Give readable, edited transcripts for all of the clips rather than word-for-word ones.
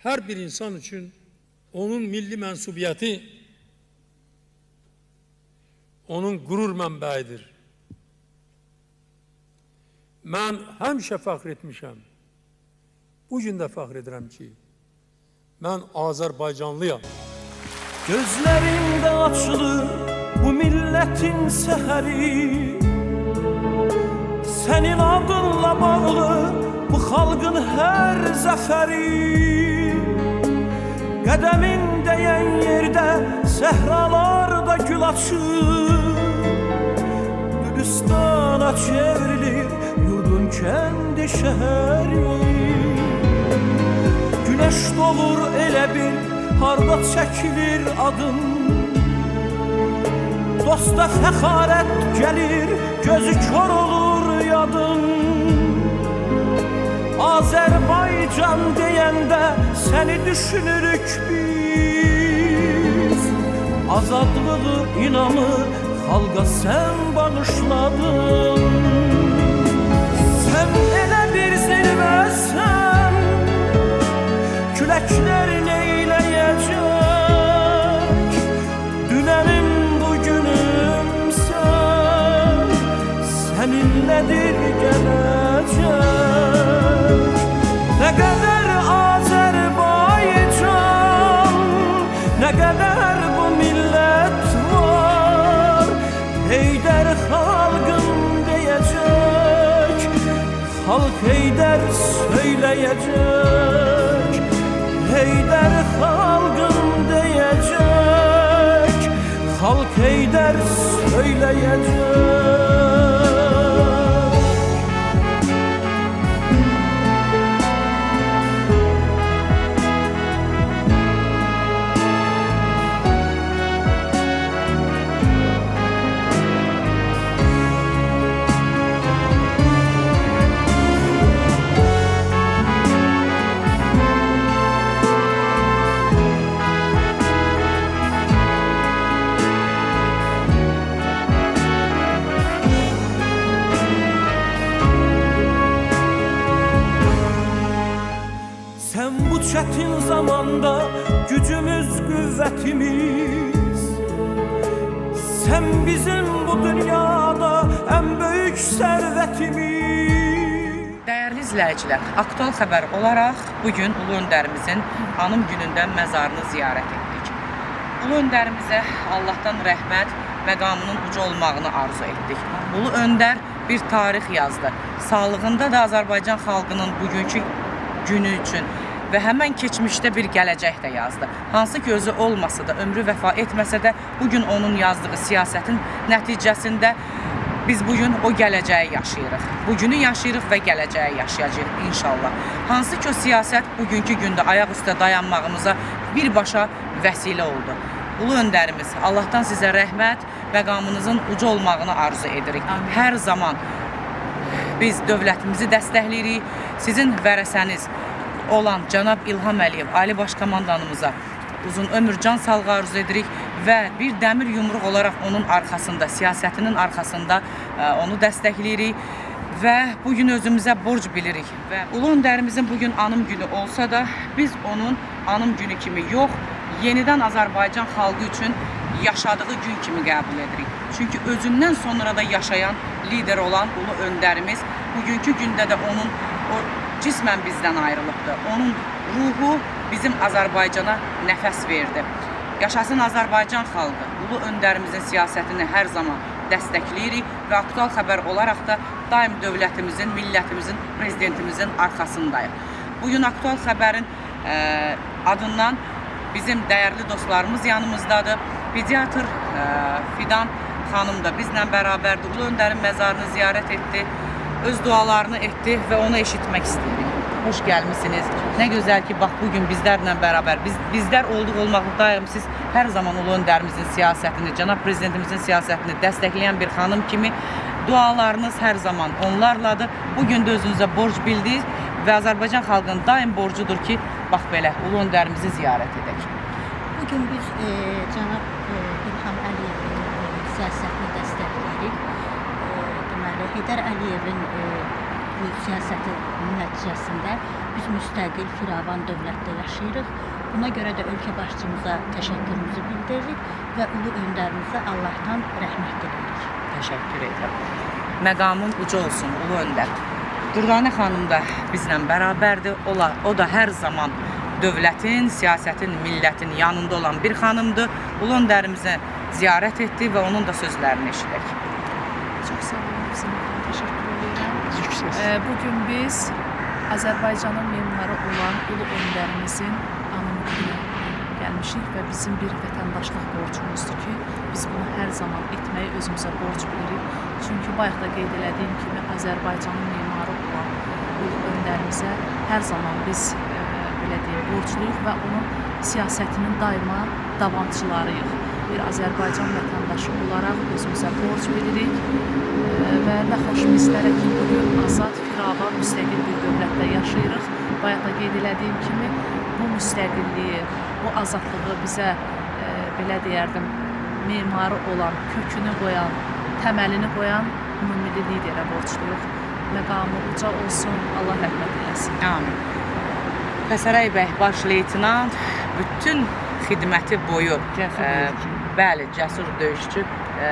her bir insan için onun milli mensubiyeti, onun gurur mənbəyidir. Mən həmişə fəxr etmişəm. Bugün də fəxr edirəm ki, mən Azərbaycanlıyam. Gözlerinde açılır bu milletin seheri, senin adınla bağlı bu halkın her zaferi. Qədemin değen yerde sehralarda gül açır, Gülistana çevrilir yurdun kendi şehri. Güneş doğur elə bir harda çəkilir adım, dosta fəxarət gəlir, gözü kör olur yadın. Azərbaycan deyəndə səni düşünürük biz, azadlığı inamı xalqa sən bağışladın. Sən elə bir zirvəsən, küləklər neyləyəcək, dünənim bugünümsən, səninlədir gələcək. Nə qədər Azərbaycan, nə qədər bu millət var, Heydər xalqım deyəcək, xalq Heydər söyləyəcək. Heydər xalqım deyəcək, xalq Heydər söyləyəcək. Sen bu çetin zamanda gücümüz, kuvvetimiz, sen bizim bu dünyada en büyük servetimiz. Değerli izleyiciler, aktual haber olarak bugün Ulu Öndərimizin anım günündə məzarını ziyarət etdik. Ulu Öndərimizə Allah'tan rəhmət, məqamının uca olmağını arzu etdik. Ulu Öndər bir tarix yazdı. Sağlığında da Azərbaycan xalqının bugünkü günü üçün və həmən keçmişdə bir gələcək də yazdı. Hansı ki özü olmasa da, ömrü vəfa etməsə də, bugün onun yazdığı siyasətin nəticəsində biz bugün o gələcəyi yaşayırıq. Bugünü yaşayırıq və gələcəyi yaşayacağıq inşallah. Hansı ki o siyasət bugünkü gündə ayaq üstə dayanmağımıza birbaşa vəsilə oldu. Ulu Öndərimiz, Allah'tan sizə rəhmət, məqamınızın uca olmağını arzu edirik. Hər zaman biz dövlətimizi dəstəkləyirik. Sizin vərəsəniz olan Cənab İlham Əliyev, Ali Başkomandanımıza uzun ömür, can sağlığı arzu edirik və bir dəmir yumruq olaraq onun arxasında, siyasətinin arxasında onu dəstəkləyirik və bugün özümüzə borc bilirik. Və Ulu Öndərimizin bugün anım günü olsa da biz onun anım günü kimi yox, yenidən Azərbaycan xalqı üçün yaşadığı gün kimi qəbul edirik. Çünki özündən sonra da yaşayan lider olan Ulu Öndərimiz bugünkü gündə də onun o cismən bizdən ayrılıbdır. Onun ruhu bizim Azərbaycana nəfəs verdi. Yaşasın Azərbaycan xalqı. Ulu Öndərimizin siyasətini hər zaman dəstəkləyirik və aktual xəbər olaraq da daim dövlətimizin, millətimizin, prezidentimizin arxasındayıq. Bugün aktual xəbərin adından bizim dəyərli dostlarımız yanımızdadır. Pediatr Fidan xanım da bizlə bərabərdir. Ulu Öndərin məzarını ziyarət etdi, öz dualarını etdi və onu eşitmək istəyirik. Hoş gəlmişsiniz. Nə gözəl ki, bax bugün bizlərlə bərabər, bizlər olmaqda daim siz hər zaman Ulu Öndərimizin siyasətini, Cənab Prezidentimizin siyasətini dəstəkləyən bir xanım kimi dualarınız hər zaman onlarladır. Bugün də özünüzə borc bildiniz və Azərbaycan xalqının daim borcudur ki, bax belə Ulu Öndərimizi ziyarət edək. Bugün biz Cənab İlham Əliyevin siyasətini dəstəkləyirik. Deməli, Heydər Əliyevin bu siyasəti nəticəsində biz müstəqil, firavan dövlətdə yaşayırıq. Buna görə də ölkə başçımıza təşəkkürümüzü bildiririk və ulu öndərimizə Allahdan rəhmət dilirik. Təşəkkür edirəm. Məqamın uca olsun, ulu öndər. Dürdanə xanım da bizlə bərabərdir. O da hər zaman dövlətin, siyasətin, millətin yanında olan bir xanımdır. Ulu öndərimizi ziyarət etdi və onun da sözlərini eşidək. Çox sağ olun, bizim təşəkkür edirəm. Bugün biz Azərbaycanın memarı olan ulu öndərimizin anımına gəlmişik və bizim bir vətəndaşlıq borcumuzdur ki, biz bunu hər zaman etməyi özümüzə borc bilirik. Çünki bayaq da qeyd elədiyim kimi Azərbaycanın memarı olan ulu öndərimizə hər zaman biz belə deyim, borcluyuq və onun siyasətinin daima davamçılarıyıq. Bir Azərbaycan vətəndaşı olaraq özümüzə borc bilirik və nə xoş bizlərə ki, bugün azad, firavan, müstəqil bir dövlətdə yaşayırıq. Bayaq da qeyd elədiyim kimi, bu müstəqilliyi, bu azadlığı bizə, belə deyərdim, memarı olan, kökünü qoyan, təməlini qoyan ümumilli liderə borcluyuq. Məqamı uca olsun, Allah rəhmət eləsin. Amin. Fəsərəy bəy, baş leytinant, bütün xidməti boyu, bəli, cəsur döyüşçü,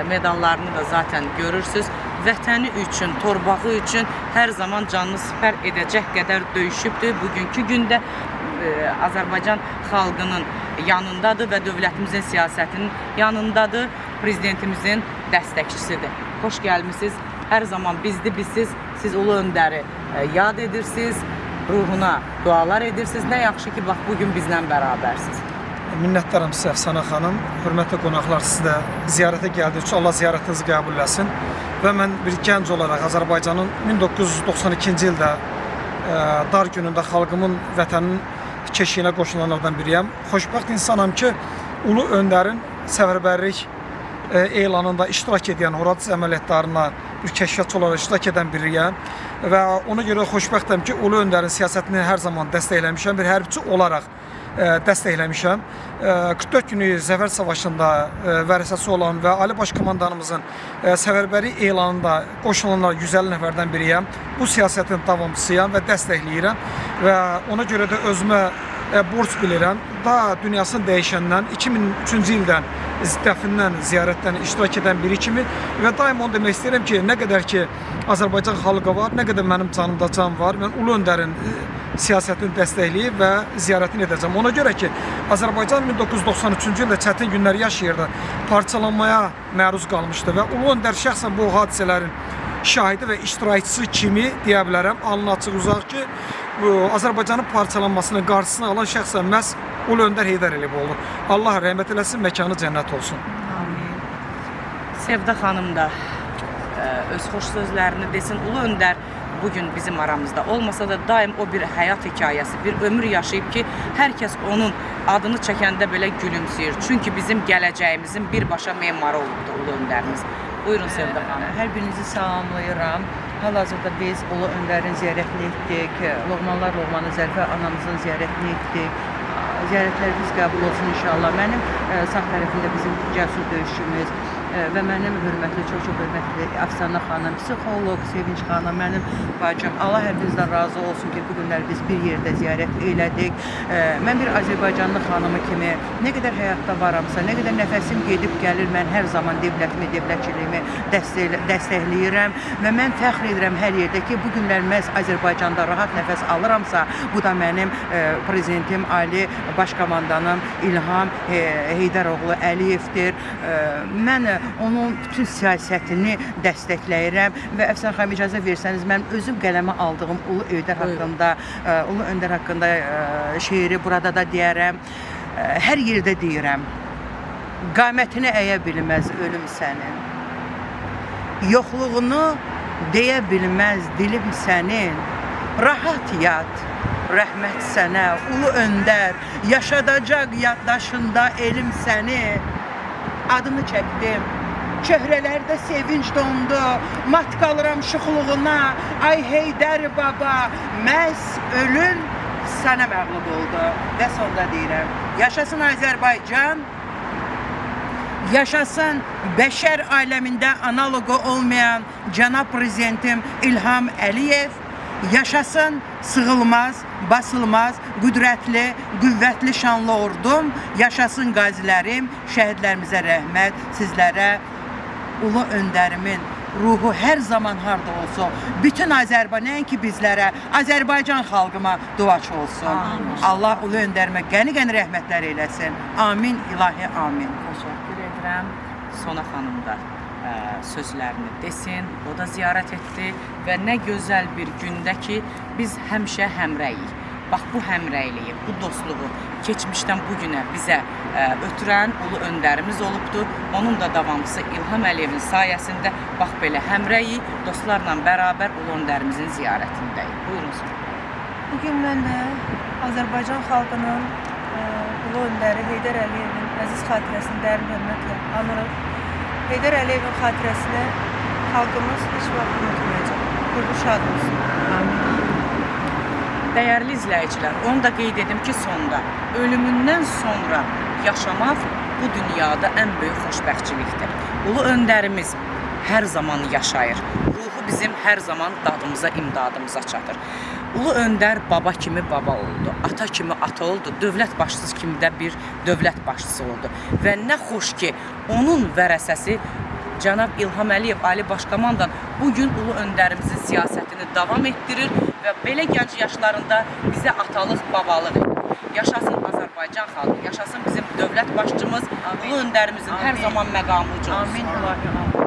medallarını da zaten görürsünüz. Vətəni üçün, torbağı üçün hər zaman canını sipər edəcək qədər döyüşübdür. Bugünkü gündə Azərbaycan xalqının yanındadır və dövlətimizin siyasətinin yanındadır, prezidentimizin dəstəkçisidir. Xoş gəlmişsiniz, hər zaman bizsiz, siz ulu öndəri yad edirsiniz, ruhuna dualar edirsiniz. Nə yaxşı ki, bax, bugün bizlə bərabərsiniz. Minnətdaram sizə Əfsanə xanım, hörmətli qonaqlar, siz də ziyarətə gəldiyi üçün Allah ziyarətinizi qəbul etsin. Və mən bir gənc olaraq Azərbaycanın 1992-ci ildə dar günündə xalqımın, vətənin keşiyinə qoşulanlardan biriyəm. Xoşbəxt insanam ki, ulu öndərin səfərbərlik elanında iştirak edən, horadiz əməliyyatlarına bir kəşfiyyatçı olaraq iştirak edən biriyəm. Və ona görə xoşbəxtəm ki, ulu öndərin siyasətini hər zaman dəstəkləmişəm, bir hərbiçi olaraq dəstəkləmişəm. 44 günlük Zəfər Savaşında vərəsəsi olan və Ali Baş Komandanımızın səfərbərlik elanında qoşulanlar 150 nəfərdən biriyəm. Bu siyasətin davamçısıyam və dəstəkləyirəm və ona görə də özümə borc bilirəm. Daha dünyasını dəyişəndən 2003-cü ildən dəfindən, ziyarətdən iştirak edən biri kimi və daim onu demək istəyirəm ki, nə qədər ki Azərbaycan xalqı var, nə qədər mənim canımda can var, mən ulu öndərin siyasətini dəstəkləyib və ziyarətini edəcəm. Ona görə ki, Azərbaycan 1993-cü ildə çətin günlər yaşayırdı, parçalanmaya məruz qalmışdı və ulu öndər şəxsən bu hadisələrin şahidi və iştirakçısı kimi deyə bilərəm, alın açıq uzaq ki, Azərbaycanın parçalanmasının qarşısını alan şəxsən məhz ulu öndər Heydər Əliyev oldu. Allah rəhmət eləsin, məkanı cənnət olsun. Amin. Sevda xanım da öz xoş sözlərini desin. Ulu öndər bugün bizim aramızda olmasa da daim o bir həyat hekayəsi, bir ömür yaşayıb ki, hər kəs onun adını çəkəndə belə gülümsüyür. Çünki bizim gələcəyimizin birbaşa memarı olubdur ulu öndərimiz. Buyurun Sevda xanım. Hər birinizi salamlayıram. Hal-hazırda biz ulu öndərin ziyarətini etdik. Loğmanlar Loğmanı Zərfə anamızın ziyarətini etdik. Ziyarətləriniz qəbul olsun inşallah. Mənim sağ tərəfində bizim cəsur döyüşçümüz və mənim hörmətli, çox hörmətli Əfsanə xanım, psixoloq Sevinç xanım, mənim bacım. Allah hər birinizdən razı olsun ki, bu günlər biz bir yerdə ziyarət elədik. Mən bir Azərbaycanlı xanımı kimi nə qədər həyatda varamsa, nə qədər nəfəsim gedib gəlir, mən hər zaman dövlətimi, dövlətçiliyimi dəstəkləyirəm və mən fəxr edirəm hər yerdə ki, bu günlər məhz Azərbaycanda rahat nəfəs alıramsa, bu da mənim prezidentim, Ali Baş Komandanım İlham Heydəroğlu Əliyevdir. Mən onun bütün siyasətini dəstəkləyirəm və Əfsanə xanım icazə versəniz, mən özüm qələmə aldığım ulu öndər haqqında şeiri burada da deyərəm. Hər yerdə deyirəm. Qamətini əyə bilməz ölüm sənin. Yoxluğunu deyə bilməz dilim sənin. Rahat yat, rəhmət sənə, ulu öndər, yaşadacaq yaddaşında elim səni. Adını çəkdim, çöhrələrdə sevinç dondu, mat qalıram şıxlığına, ay Heydər baba, məhz ölüm sənə məğlub oldu. Və sonda deyirəm, yaşasın Azərbaycan, yaşasın bəşər aləmində analogu olmayan cənab prezidentim İlham Əliyev Yaşasın sığılmaz, basılmaz, qüdrətli, qüvvətli şanlı ordum. Yaşasın qazilərim, şəhidlərimizə rəhmət, sizlərə ulu öndərimin ruhu hər zaman harda olsun. Bütün Azərbaycan, nəinki bizlərə, Azərbaycan xalqıma duaçı olsun. Allah ulu öndərimə qəni-qəni rəhmətlər eyləsin. Amin, ilahi amin. Təşəkkür edirəm. Sona xanım da sözlərini desin. O da ziyarət etdi və nə gözəl bir gündə ki, biz həmişə həmrəyik. Bax, bu həmrəyliyi, bu dostluğu keçmişdən bugünə bizə ötürən ulu öndərimiz olubdur. Onun da davamçısı İlham Əliyevin sayəsində bax belə həmrəyik, dostlarla bərabər ulu öndərimizin ziyarətindəyik. Buyurun. Bugün mən də Azərbaycan xalqının ulu öndəri Heydər Əliyevin əziz xatirəsini dərin hörmətlə anırıq. Heydər Əliyevin xatirəsini xalqımız heç vaxt unutmayacaq. Ruhu şad olsun. Amin. Dəyərli izləyicilər, onu da qeyd edim ki, sonda ölümündən sonra yaşamaq bu dünyada ən böyük xoşbəxtçilikdir. Ulu öndərimiz hər zaman yaşayır. Ruhu bizim hər zaman dadımıza, imdadımıza çatır. Ulu öndər baba kimi baba oldu, ata kimi ata oldu, dövlət başçısı kimi də bir dövlət başçısı oldu. Və nə xoş ki, onun vərəsəsi Cənab İlham Əliyev Ali Başkomandan bugün ulu öndərimizin siyasətini davam etdirir və belə gənc yaşlarında bizə atalıq, babalıq edir. Yaşasın Azərbaycan xalqı, yaşasın bizim dövlət başçımız, ulu öndərimizin hər zaman məqamı uca olsun. Amin, ilahi amin.